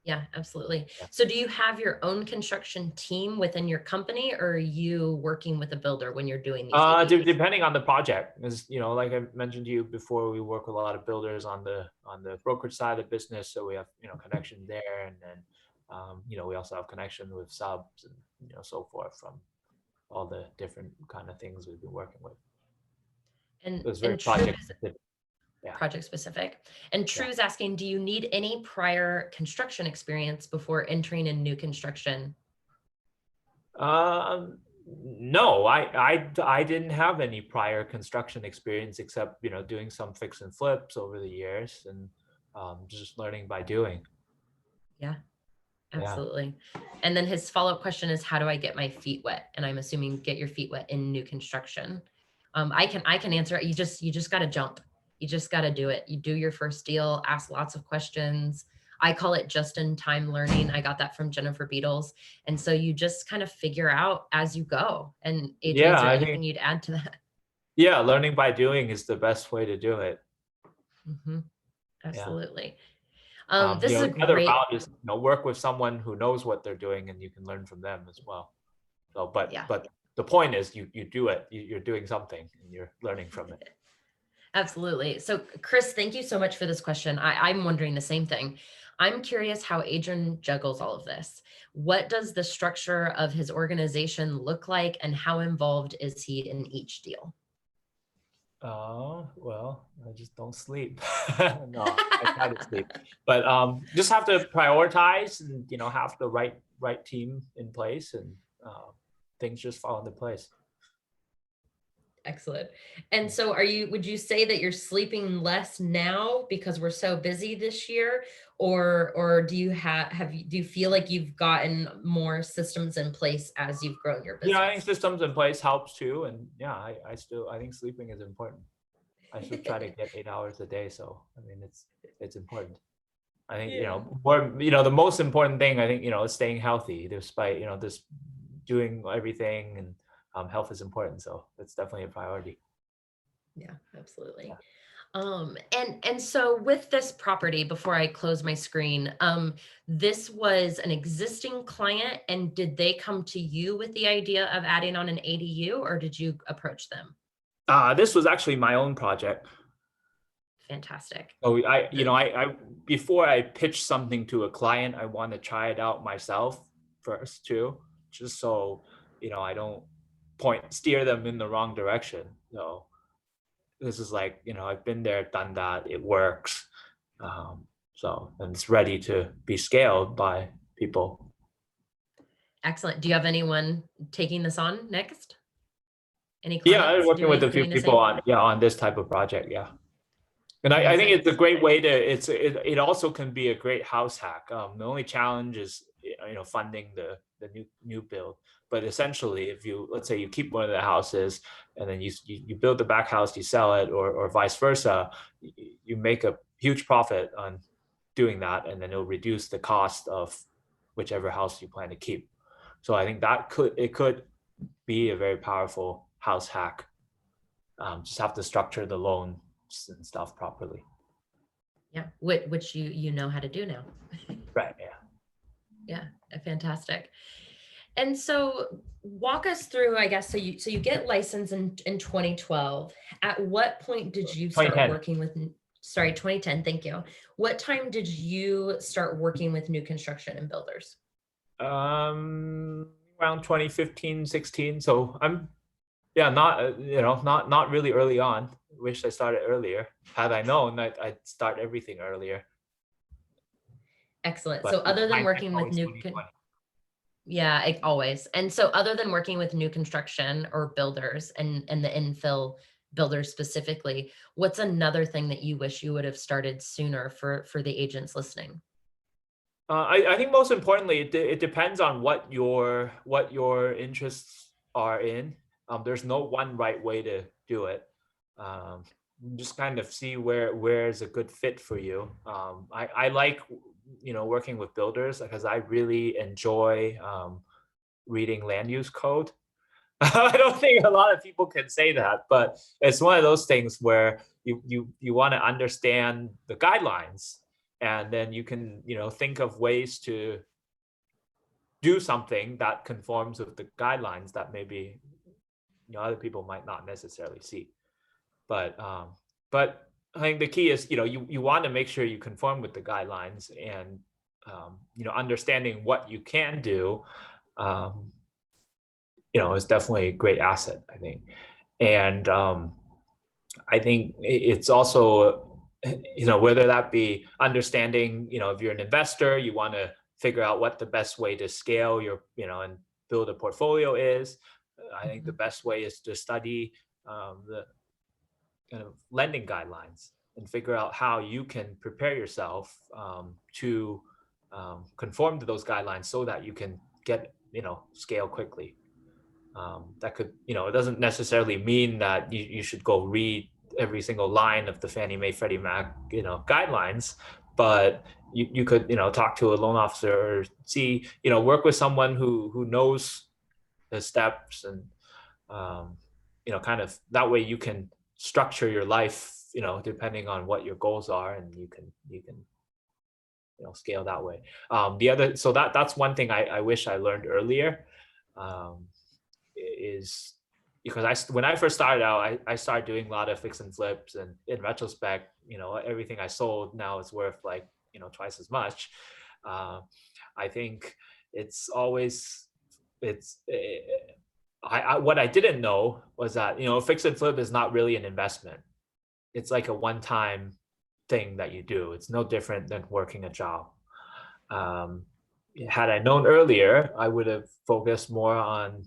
Yeah, absolutely. Yeah. So do you have your own construction team within your company, or are you working with a builder when you're doing these ADUs? Depending on the project, as like I mentioned to you before, we work with a lot of builders on the brokerage side of the business, so we have connection there, and then we also have connection with subs and so forth from all the different kind of things we've been working with. And It was very and True project is specific. Yeah. project specific. And Yeah. True is asking, do you need any prior construction experience before entering in new construction? No, I didn't have any prior construction experience except, doing some fix and flips over the years and just learning by doing. Yeah, Yeah. absolutely. And then his follow-up question is, how do I get my feet wet? And I'm assuming get your feet wet in new construction. I can answer it. You just got to jump. You just got to do it. You do your first deal, ask lots of questions. I call it just in time learning. I got that from Jennifer Beatles. And so you just kind of figure out as you go. And Adrian, Yeah, is there I anything think, you'd add to that? yeah, learning by doing is the best way to do it. Hmm. Yeah. Absolutely. This is a The other great, route is, work with someone who knows what they're doing and you can learn from them as well. So, yeah. but the point is you do it, you're doing something and you're learning from it. Absolutely. So, Chris, thank you so much for this question. I'm wondering the same thing. I'm curious how Adrian juggles all of this. What does the structure of his organization look like, and how involved is he in each deal? Well, I just don't sleep. No, I try to sleep, but just have to prioritize and have the right team in place, and things just fall into place. Excellent. And so would you say that you're sleeping less now because we're so busy this year, or do you feel like you've gotten more systems in place as you've grown your Yeah, I think business? systems in place helps too, and yeah, I think sleeping is important. I still try to get 8 hours a day, so I mean it's important. I think Yeah. the most important thing I think is staying healthy despite this doing everything, and health is important, so it's definitely a priority. Yeah, Yeah. absolutely. And so with this property, before I close my screen, this was an existing client, and did they come to you with the idea of adding on an ADU, or did you approach them? This was actually my own project. Fantastic. So The- I before I pitch something to a client, I want to try it out myself first too, just so I don't steer them in the wrong direction. So this is like I've been there, done that. It works. And it's ready to be scaled by people. Excellent. Do you have anyone taking this on next? Any Yeah, I'm clients working with a few doing the people same? on this type of project. Yeah. And I think Amazing. it's a great way to it also can be a great house hack. The only challenge is funding the new build. But essentially, if let's say you keep one of the houses and then you build the back house, you sell it, or vice versa, you make a huge profit on doing that, and then it'll reduce the cost of whichever house you plan to keep. So I think it could be a very powerful house hack. Just have to structure the loans and stuff properly. Yeah, which you know how to do now. Right. Yeah. Yeah, fantastic. And so walk us through, I guess, so you get licensed in 2012. At what point did you start 2010. working with, sorry, 2010, thank you. What time did you start working with new construction and builders? Around 2015, 16. So I'm, yeah, not, not really early on. Wish I started earlier. Had I known, I'd start everything earlier. Excellent. But So other than hindsight's working with always 2020. yeah, always. And so other than working with new construction or builders and the infill builders specifically, what's another thing that you wish you would have started sooner for the agents listening? I think most importantly, it depends on what your interests are in. There's no one right way to do it. Um, just kind of see where is a good fit for you. I like working with builders because I really enjoy reading land use code. I don't think a lot of people can say that, but it's one of those things where you want to understand the guidelines, and then you can think of ways to do something that conforms with the guidelines that maybe other people might not necessarily see. But I think the key is you want to make sure you conform with the guidelines, and understanding what you can do. Um, is definitely a great asset, I think. And I think it's also, whether that be understanding, if you're an investor, you want to figure out what the best way to scale your, and build a portfolio is. I think the Mhm. best way is to study the kind of lending guidelines and figure out how you can prepare yourself to conform to those guidelines so that you can get, scale quickly. That could, it doesn't necessarily mean that you should go read every single line of the Fannie Mae Freddie Mac, guidelines, but you could, talk to a loan officer or see, work with someone who knows the steps and, um, kind of that way you can structure your life, depending on what your goals are, and you can scale that way. The other, so that's one thing I wish I learned earlier. Um, is because when I first started out, I started doing a lot of fix and flips, and in retrospect, everything I sold now is worth like, twice as much. Uh, I think it's always it's what I didn't know was that, fix and flip is not really an investment. It's like a one-time thing that you do. It's no different than working a job. Um, Had I known earlier, I would have focused more on,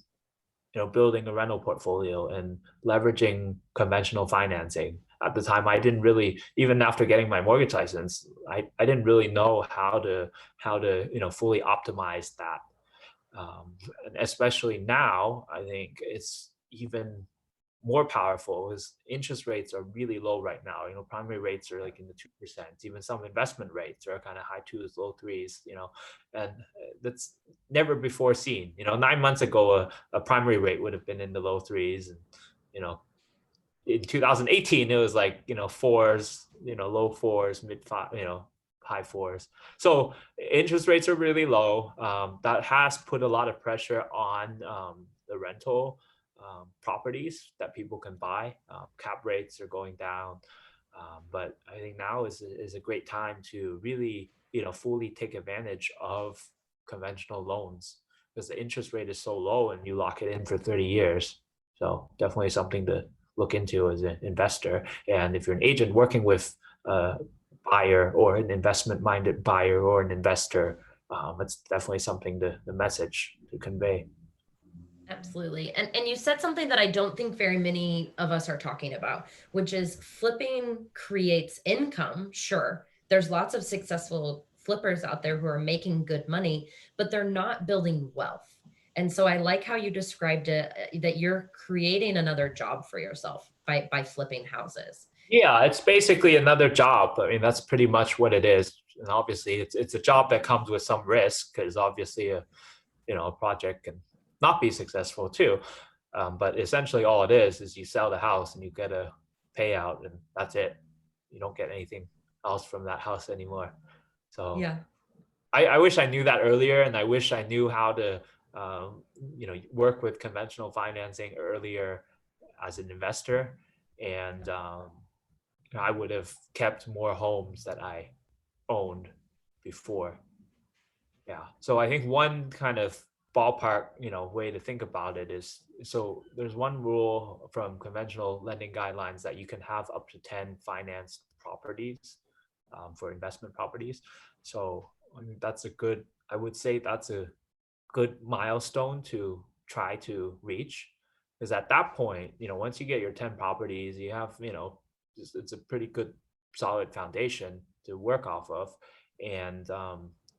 building a rental portfolio and leveraging conventional financing. At the time, I didn't really, even after getting my mortgage license, I didn't really know how to fully optimize that. And especially now, I think it's even more powerful is interest rates are really low right now. Primary rates are like in the 2%. Even some investment rates are kind of high twos, low threes. And that's never before seen. 9 months ago, a primary rate would have been in the low threes, and you know, in 2018 it was like, fours, low fours, mid five, high fours. So interest rates are really low. That has put a lot of pressure on the rental properties that people can buy. Cap rates are going down. But I think now is a great time to really, fully take advantage of conventional loans, because the interest rate is so low and you lock it in for 30 years. So definitely something to look into as an investor. And if you're an agent working with a buyer or an investment minded buyer or an investor, it's definitely something the message to convey. Absolutely. And you said something that I don't think very many of us are talking about, which is flipping creates income. Sure. There's lots of successful flippers out there who are making good money, but they're not building wealth. And so I like how you described it, that you're creating another job for yourself by flipping houses. Yeah, it's basically another job. I mean, that's pretty much what it is. And obviously, it's a job that comes with some risk, because obviously a project can not be successful too. But essentially, all it is you sell the house and you get a payout, and that's it. You don't get anything else from that house anymore. So Yeah. I wish I knew that earlier, and I wish I knew how to work with conventional financing earlier as an investor, and I would have kept more homes that I owned before. Yeah. So I think one kind of ballpark, way to think about it is, so there's one rule from conventional lending guidelines that you can have up to 10 financed properties for investment properties. So I mean, I would say that's a good milestone to try to reach. Because at that point, once you get your 10 properties, you have, it's a pretty good solid foundation to work off of. And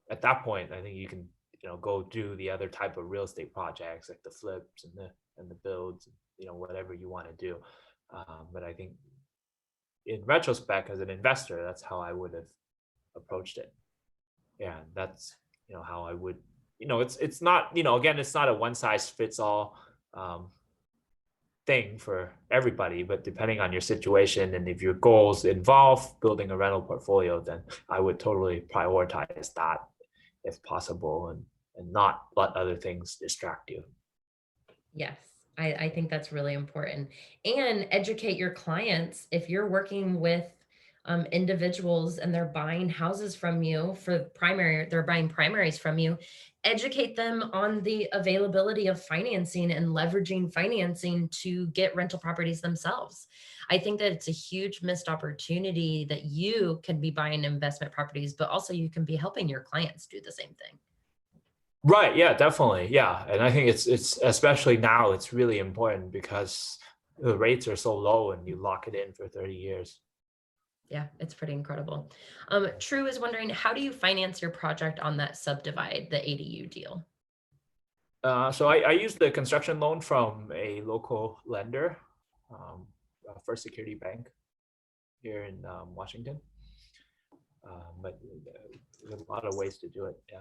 at that point, I think you can, go do the other type of real estate projects like the flips and the builds, whatever you want to do. But I think in retrospect, as an investor, that's how I would have approached it. Yeah, that's, how I would, it's not, again, it's not a one size fits all um, thing for everybody, but depending on your situation and if your goals involve building a rental portfolio, then I would totally prioritize that if possible, and not let other things distract you. Yes, I think that's really important. And educate your clients if you're working with individuals and they're buying houses from you for primary, they're buying primaries from you, educate them on the availability of financing and leveraging financing to get rental properties themselves. I think that it's a huge missed opportunity that you can be buying investment properties, but also you can be helping your clients do the same thing. Right. Yeah, definitely. Yeah. And I think it's especially now it's really important because the rates are so low and you lock it in for 30 years. Yeah, it's pretty incredible. True is wondering, how do you finance your project on that subdivide, the ADU deal? So I used the construction loan from a local lender, First Security Bank here in Washington. But there's a lot of ways to do it. Yeah.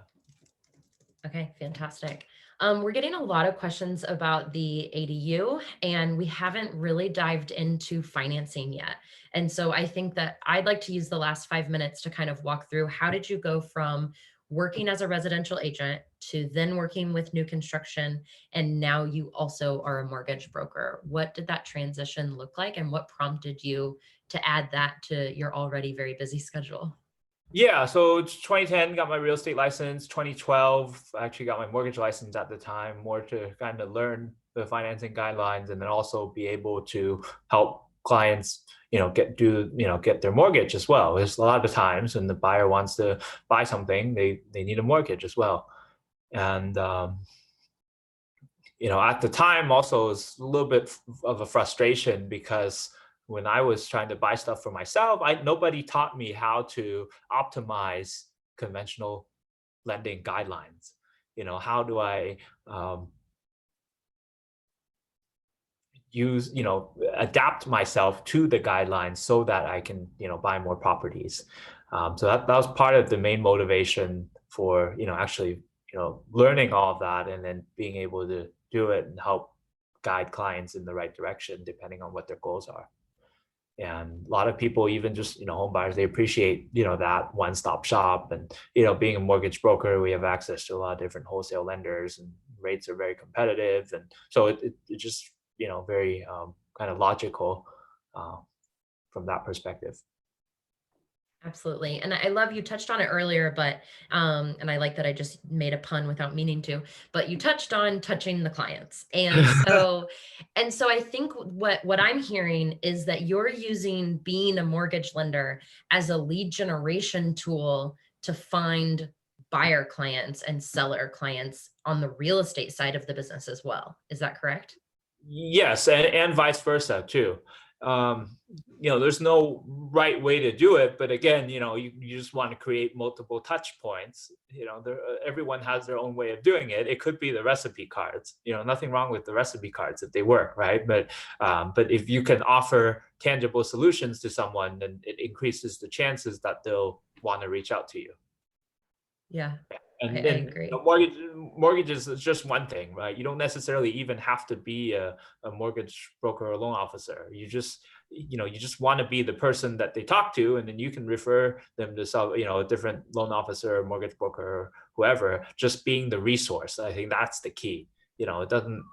Okay, fantastic. We're getting a lot of questions about the ADU, and we haven't really dived into financing yet. And so I think that I'd like to use the last 5 minutes to kind of walk through, how did you go from working as a residential agent to then working with new construction, and now you also are a mortgage broker? What did that transition look like, and what prompted you to add that to your already very busy schedule? Yeah, so it's 2010 got my real estate license. 2012 I actually got my mortgage license at the time, more to kind of learn the financing guidelines and then also be able to help clients, get their mortgage as well. There's a lot of times when the buyer wants to buy something, they need a mortgage as well. And at the time also it was a little bit of a frustration because when I was trying to buy stuff for myself, nobody taught me how to optimize conventional lending guidelines. How do I adapt myself to the guidelines so that I can, buy more properties. So that was part of the main motivation for, actually, learning all of that and then being able to do it and help guide clients in the right direction depending on what their goals are. And a lot of people, even just, home buyers, they appreciate, that one-stop shop. And, being a mortgage broker, we have access to a lot of different wholesale lenders and rates are very competitive. And so it just, very kind of logical uh, from that perspective. Absolutely. And I love, you touched on it earlier, but and I like that I just made a pun without meaning to, but you touched on touching the clients. And so I think what I'm hearing is that you're using being a mortgage lender as a lead generation tool to find buyer clients and seller clients on the real estate side of the business as well. Is that correct? Yes, and vice versa too. Um, there's no right way to do it, but again, you just want to create multiple touch points. Everyone has their own way of doing it. It could be the recipe cards. Nothing wrong with the recipe cards if they work, right? But if you can offer tangible solutions to someone, then it increases the chances that they'll want to reach out to you. Yeah, I And then agree. mortgages is just one thing, right? You don't necessarily even have to be a mortgage broker or loan officer. You just want to be the person that they talk to, and then you can refer them to a different loan officer or mortgage broker or whoever. Just being the resource, I think that's the key. It doesn't.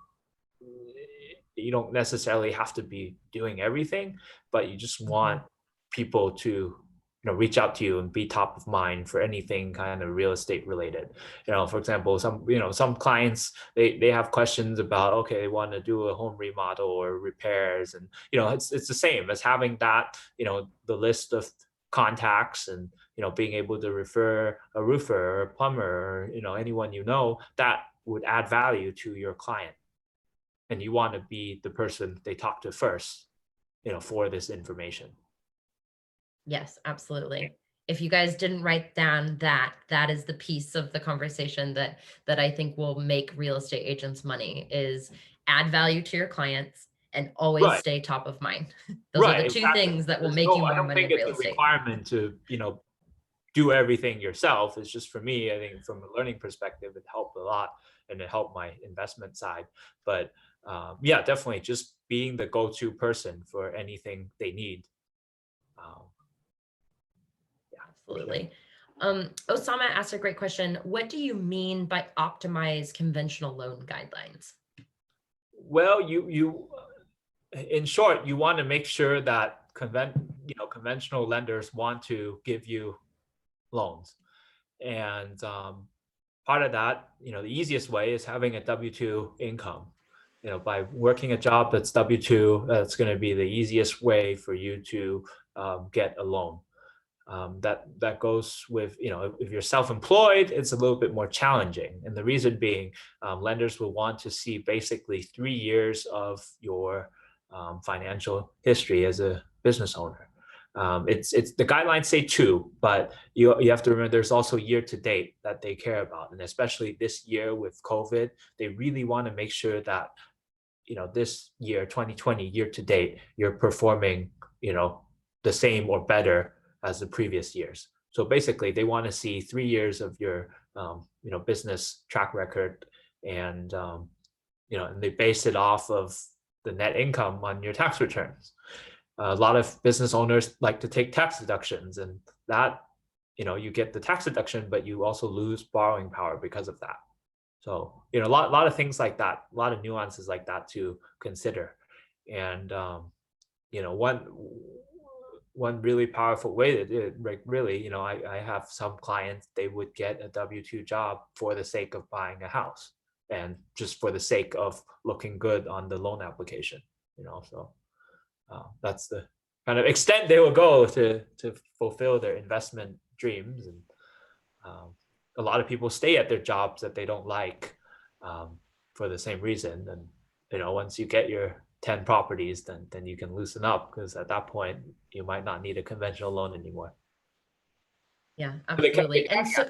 You don't necessarily have to be doing everything, but you just Mhm. want people to reach out to you and be top of mind for anything kind of real estate related. For example, some clients, they have questions about, okay, they want to do a home remodel or repairs, and it's the same as having that, the list of contacts and being able to refer a roofer or a plumber or anyone that would add value to your client, and you want to be the person they talk to first, for this information. Yes, absolutely. If you guys didn't write down that, that is the piece of the conversation that I think will make real estate agents money, is add value to your clients and always Right. stay top of mind. Those are the Right, two exactly. things that will There's make no, you I more don't money think in it's real a estate. requirement to, do everything yourself. It's just for me, I think from a learning perspective, it helped a lot and it helped my investment side. But yeah, definitely just being the go-to person for anything they need. Um, yeah, for sure. Absolutely. Osama asked a great question. What do you mean by optimize conventional loan guidelines? Well, in short, you want to make sure that conventional lenders want to give you loans. And part of that, the easiest way is having a W-2 income. By working a job that's W-2, that's going to be the easiest way for you to get a loan. That goes with, if you're self-employed, it's a little bit more challenging. And the reason being, lenders will want to see basically 3 years of your financial history as a business owner. It's the guidelines say 2, but you have to remember there's also year to date that they care about. And especially this year with COVID, they really want to make sure that, this year, 2020, year to date, you're performing, the same or better as the previous years. So basically, they want to see 3 years of your, business track record, and and they base it off of the net income on your tax returns. A lot of business owners like to take tax deductions, and that, you get the tax deduction, but you also lose borrowing power because of that. So, a lot of things like that, a lot of nuances like that to consider. And one really powerful way that it really, I have some clients, they would get a W-2 job for the sake of buying a house and just for the sake of looking good on the loan application, so that's the kind of extent they will go to fulfill their investment dreams. And a lot of people stay at their jobs that they don't like for the same reason. And once you get your 10 properties, then you can loosen up, because at that point you might not need a conventional loan anymore. Yeah, They can- absolutely. And so,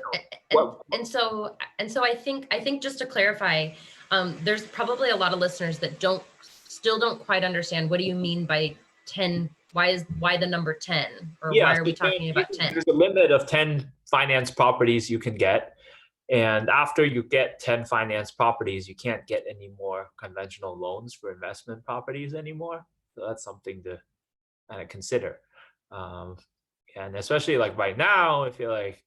Well, I think just to clarify, there's probably a lot of listeners that still don't quite understand, what do you mean by 10? Why the number 10? Or why are we talking about 10? There's a limit of 10 finance properties you can get. And after you get 10 finance properties, you can't get any more conventional loans for investment properties anymore. So that's something to kind of consider. And especially like right now, I feel like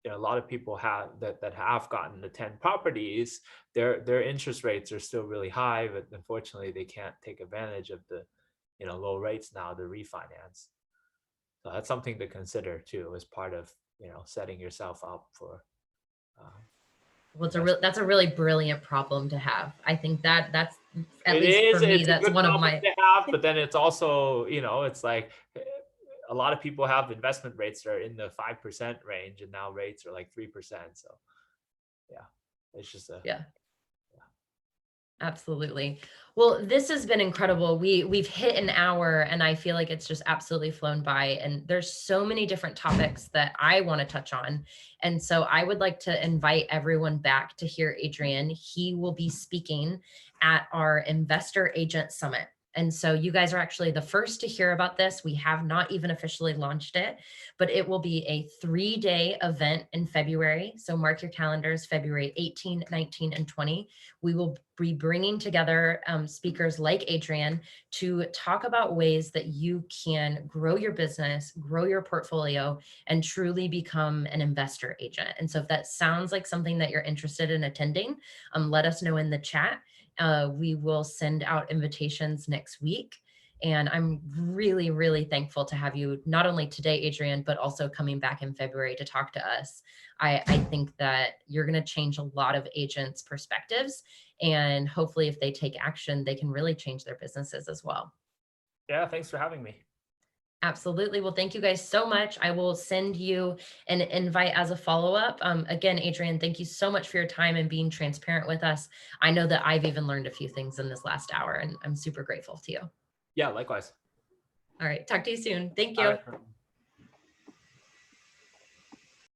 a lot of people have have gotten the 10 properties, their interest rates are still really high, but unfortunately they can't take advantage of the low rates now to refinance. So that's something to consider too, as part of setting yourself up for. Well, that's a really brilliant problem to have. I think that's at It least is. for me, It's a that's good one of problem my. to have, but then it's also, it's like a lot of people have investment rates that are in the 5% range, and now rates are like 3%. So yeah, it's just Yeah. Absolutely. Well, this has been incredible. We've hit an hour, and I feel like it's just absolutely flown by. And there's so many different topics that I want to touch on. And so I would like to invite everyone back to hear Adrian. He will be speaking at our Investor Agent Summit. And so you guys are actually the first to hear about this. We have not even officially launched it, but it will be a 3-day event in February. So mark your calendars, February 18, 19, and 20. We will be bringing together speakers like Adrian to talk about ways that you can grow your business, grow your portfolio, and truly become an investor agent. And so if that sounds like something that you're interested in attending, let us know in the chat. We will send out invitations next week. And I'm really, really thankful to have you not only today, Adrian, but also coming back in February to talk to us. I think that you're going to change a lot of agents' perspectives, and hopefully if they take action, they can really change their businesses as well. Yeah, thanks for having me. Absolutely. Well, thank you guys so much. I will send you an invite as a follow-up. Again, Adrian, thank you so much for your time and being transparent with us. I know that I've even learned a few things in this last hour, and I'm super grateful to you. Yeah, likewise. All right. Talk to you soon. Thank you. All right.